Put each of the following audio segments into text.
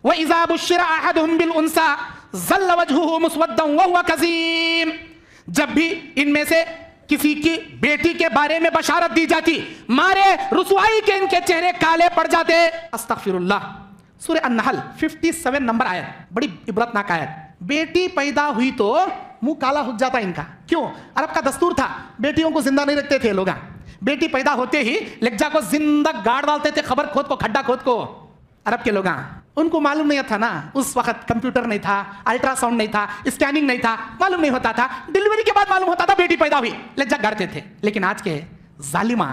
व इज़ा बुश्शिरा अहदुहुम बिल उन्सा ज़ल्ल वजहुहु मुस्वद्दन व हुवा कज़ीम। जब भी इनमें से किसी की बेटी के बारे में बशारत दी जाती, मारे रुसवाई के इनके चेहरे काले पड़ जाते। अस्तगफिरुल्लाह। सूरह अन-नहल 57 नंबर आयत, बड़ी इबरतनाक आयत। बेटी पैदा हुई तो मुंह काला हो जाता इनका। क्यों? अरब का दस्तूर था, बेटियों को जिंदा नहीं रखते थे लोग। बेटी पैदा होते ही लज्जा को जिंदा गाड़ डालते थे, खबर खोद को, खड्डा खोद को। अरब के लोग, उनको मालूम नहीं था ना, उस वक्त कंप्यूटर नहीं था, अल्ट्रासाउंड नहीं था, स्कैनिंग नहीं था, मालूम नहीं होता था। डिलीवरी के बाद मालूम होता था बेटी पैदा हुई, लज्जा गाड़ते थे। लेकिन आज के जालिमा,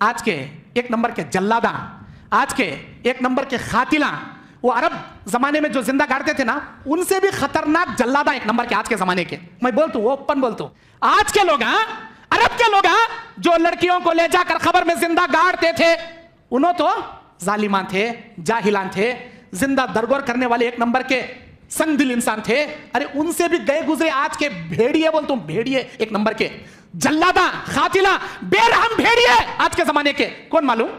आज के एक नंबर के जल्लादा, आज के एक नंबर के खातिला, वो अरब जमाने में जो जिंदा गाड़ते थे ना, उनसे भी खतरनाक जल्लादा एक नंबर के आज के जमाने के। मैं बोलता हूं, ओपन बोलता हूं, आज के लोग, अरब के लोग जो लड़कियों को ले जाकर खबर में जिंदा गाड़ते थे, उन्होंने तो जालिमान थे, जाहिलान थे, जिंदा दरगोर करने वाले एक नंबर के संगदिल इंसान थे। अरे उनसे भी गए गुजरे आज के भेड़िए, बोलता हूं भेड़िए, एक नंबर के जल्लादा, खातिला, बेरहम भेड़िए आज के जमाने के। कौन मालूम?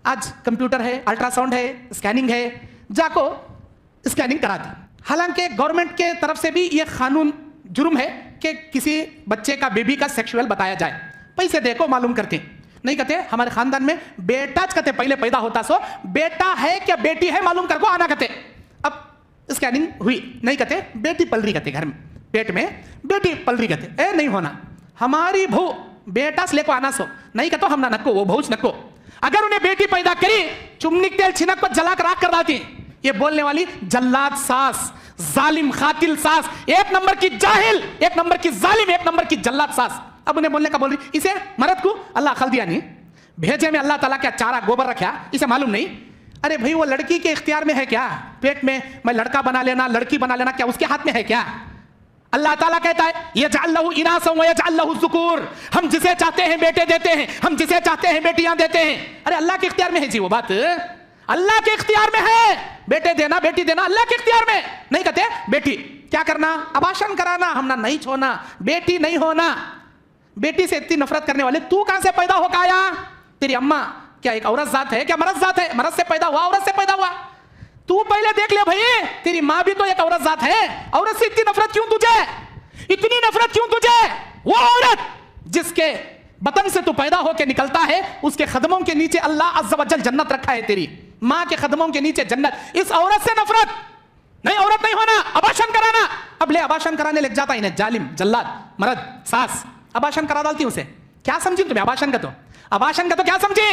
आज कंप्यूटर है, अल्ट्रासाउंड है, स्कैनिंग है, जाको स्कैनिंग करा दी। हालांकि गवर्नमेंट के तरफ से भी यह कानून जुर्म है कि किसी बच्चे का, बेबी का सेक्सुअल बताया जाए। पैसे देखो मालूम करते नहीं, कहते हमारे खानदान में बेटा कहते पहले पैदा होता सो बेटा है क्या बेटी है मालूम कर को आना कहते। अब स्कैनिंग हुई, नहीं कहते बेटी पल रही कहते, घर में पेट में बेटी पल रही कहते, ए नहीं होना, हमारी भू बेटा से लेको आना सो, नहीं कहते हम ना नको, वो भूच नको। अगर उन्हें बेटी पैदा करी, चुमनी तेल छिनक को जला कर राख कर डालती। ये बोलने वाली जल्लाद सास, जालिम खातिल सास, एक नंबर की जाहिल, एक नंबर की जालिम, एक नंबर की जल्लाद सास। अब उन्हें बोलने का बोल रही, इसे मर्द को अल्लाह अकल दिया नहीं, भेजे में अल्लाह ताला क्या चारा गोबर रखा, इसे मालूम नहीं। अरे भाई वो लड़की के इख्तियार में है क्या? पेट में मैं लड़का बना लेना, लड़की बना लेना, क्या उसके हाथ में है क्या? अल्लाह ताला कहता है यजअल लहू इनासन व यजअल लहू ज़ुकूर, हम जिसे चाहते हैं बेटे देते हैं, हम जिसे चाहते हैं बेटियां देते हैं। अरे अल्लाह के इख्तियार में है जी वो बात, अल्लाह के इख्तियार में है। बेटे देना बेटी देना अल्लाह के इख्तियार में। नहीं कहते बेटी क्या करना, अबाशन कराना, हमना नहीं छोड़ना, बेटी नहीं होना। बेटी से इतनी नफरत करने वाले तू कहां से पैदा होकर आया? तेरी अम्मा क्या एक औरत जात है क्या? मर्द जात है, मर्द से पैदा हुआ, औरत से पैदा हुआ। तू पहले देख ले भाई, तेरी माँ भी तो एक औरत जात है, औरत से इतनी नफरत क्यों तुझे? इतनी नफरत क्यों तुझे? वो औरत जिसके बतन से तू पैदा होके निकलता है, उसके कदमों के नीचे अल्लाह अज़्ज़ वजल जन्नत रखा है। तेरी माँ के कदमों के नीचे जन्नत। इस औरत से नफरत नहीं, औरत नहीं होना, अबाशन कराना। अब ले अबाशन कराने लग जाता इन्हें, जालिम जल्लाद मर्द सास अबाशन करा डालती उसे। क्या समझी तुम्हें अबाशन का? तो अबाशन का तो क्या समझे?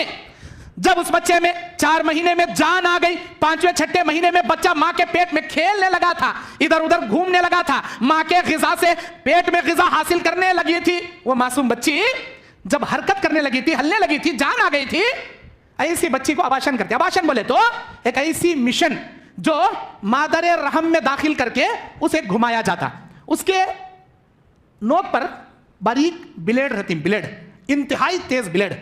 जब उस बच्चे में 4 महीने में जान आ गई, 5वें 6ठे महीने में बच्चा मां के पेट में खेलने लगा था, इधर उधर घूमने लगा था, मां के ग़िज़ा से पेट में ग़िज़ा हासिल करने लगी थी, वो मासूम बच्ची जब हरकत करने लगी थी, हलने लगी थी, जान आ गई थी, ऐसी बच्ची को अबाशन करते। अबाशन बोले तो एक ऐसी मिशन जो मादर रहम में दाखिल करके उसे घुमाया जाता, उसके नोक पर बारीक ब्लेड रहती, ब्लेड इंतहाई तेज ब्लेड।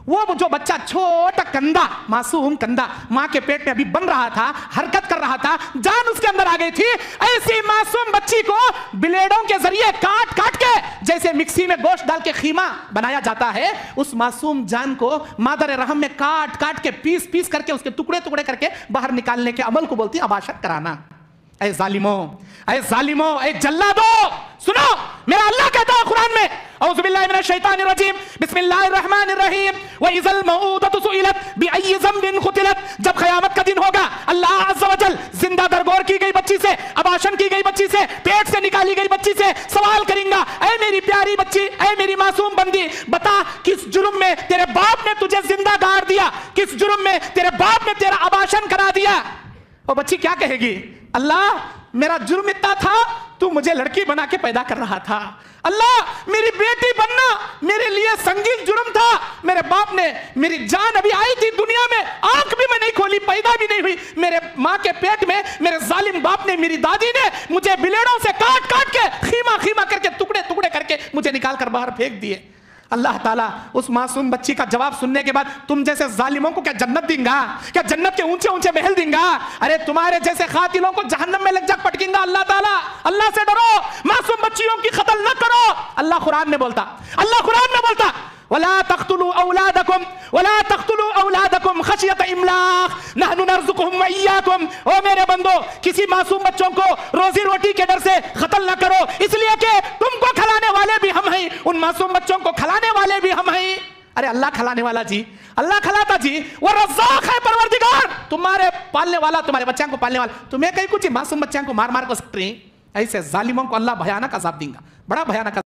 वो जो बच्चा छोटा कंधा, मासूम कंधा मां के पेट में अभी बन रहा था, हरकत कर रहा था, जान उसके अंदर आ गई थी, ऐसी मासूम बच्ची को ब्लेडों के जरिए काट काट के जैसे मिक्सी में गोश्त डाल के खीमा बनाया जाता है, उस मासूम जान को मादर रहम में काट काट के पीस पीस करके उसके टुकड़े टुकड़े करके बाहर निकालने के अमल को बोलती अबाशत कराना। ऐ जालिमो, ऐ जालिमो, ऐ जल्लादो, सुनो मेरा अल्लाह कहता है कुरान में, औज़ु बिल्लाहि मिनश शैतानिर रजीम, बिस्मिल्लाहिर रहमानिर रहीम, व इज़ल मऊदतु सुइलत बिअय्यि ज़ंबिन क़ुतिलत। जब क़यामत का दिन होगा, अल्लाह अज़्ज़ व जल जिंदा दरगोर की गई बच्ची से, अबाशन की गई बच्ची से, पेट से निकाली गई बच्ची से सवाल करेंगे, ऐ मेरी प्यारी बच्ची, ऐ मेरी मासूम बंदी, बता किस जुर्म में तेरे बाप ने तुझे जिंदा गाड़ दिया, किस जुर्म में तेरे बाप ने तेरा अबाशन करा दिया? वो बच्ची क्या कहेगी? अल्लाह मेरा जुर्म इतना था, तू मुझे लड़की बना के पैदा कर रहा था। अल्लाह मेरी बेटी बनना मेरे लिए संगीन जुर्म था, मेरे बाप ने, मेरी जान अभी आई थी दुनिया में, आंख भी मैं नहीं खोली, पैदा भी नहीं हुई, मेरे माँ के पेट में मेरे जालिम बाप ने, मेरी दादी ने मुझे ब्लेडों से काट काट के खीमा खीमा करके टुकड़े टुकड़े करके मुझे निकाल कर बाहर फेंक दिए। अल्लाह ताला उस मासूम बच्ची का जवाब सुनने के बाद तुम जैसे जालिमों को क्या जन्नत देंगा? क्या जन्नत के ऊंचे ऊंचे महल देंगा? अरे तुम्हारे जैसे खातिलों को जहन्नम में लग जा पटकेंगा अल्लाह ताला। अल्लाह से डरो, मासूम बच्चियों की कत्ल न करो। अल्लाह कुरान में बोलता, अल्लाह कुरान में बोलता वला तख्तुलू औलादकुम वला तख्तुलू औलादकुम खशियत इमलाक नहनु नरज़ुकुहुम व इय्याकुम। ओ मेरे बंदो, किसी मासूम बच्चों को रोजी रोटी के डर से कत्ल ना करो, इसलिए कि तुमको खिलाने वाले भी हम हैं, उन मासूम बच्चों को खिलाने वाले भी हम हैं। अरे अल्लाह खिलाने वाला जी, अल्लाह खिलाता जी, वो रज़्ज़ाक़ है परवरदिगार, तुम्हारे पालने वाला, तुम्हारे बच्चों को पालने वाला। तुम्हें कहीं कुछ मासूम बच्चों को मार मार कर सकते हैं? ऐसे जालिमों को अल्लाह भयानक अज़ाब देगा, बड़ा भयानक।